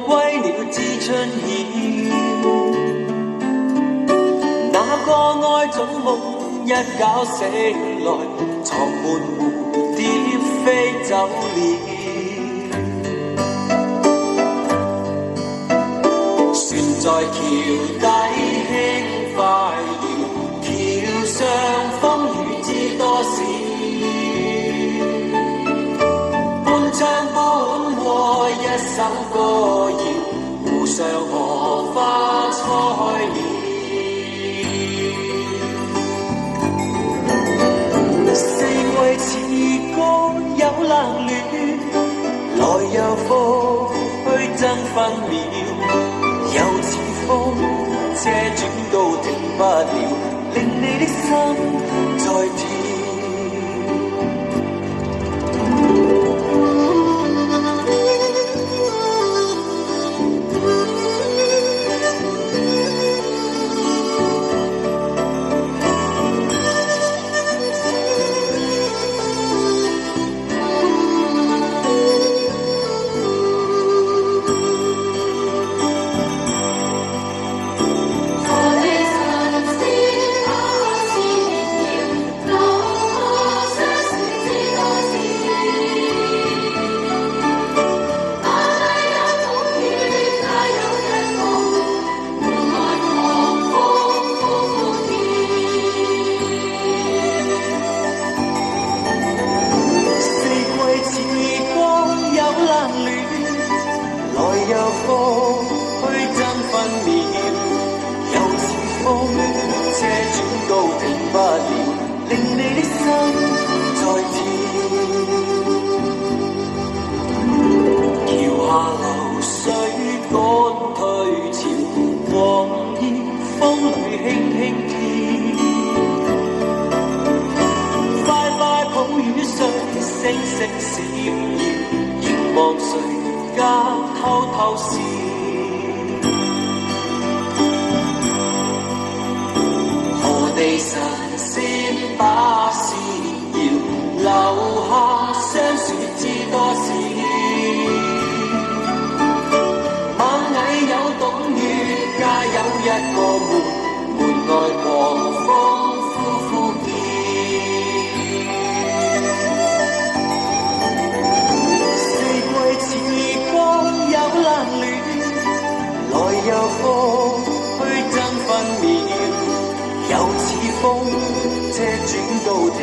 歸了知春曉。那個愛總夢一覺醒來，床畔蝴蝶飛走了。船在橋底輕快搖，橋上風雨知多少。半唱半和一首歌謠，湖上荷花開了。四季似歌有冷暖，來又復去爭分秒。又似風車轉都停不了，令你的心在跳。又復去爭分秒，又似風車轉都停不了，令你的心在跳。橋下流水趕退潮，黃葉風裏輕輕跳。快快抱雨水，星星閃耀，凝望誰家偷偷笑。何地神仙把線搖，留下相說知多少。螞蟻有洞穴，家有一個門，門外狂風呼呼叫。四季似光有冷暖，來又復去爭分秒，又似風車轉都停。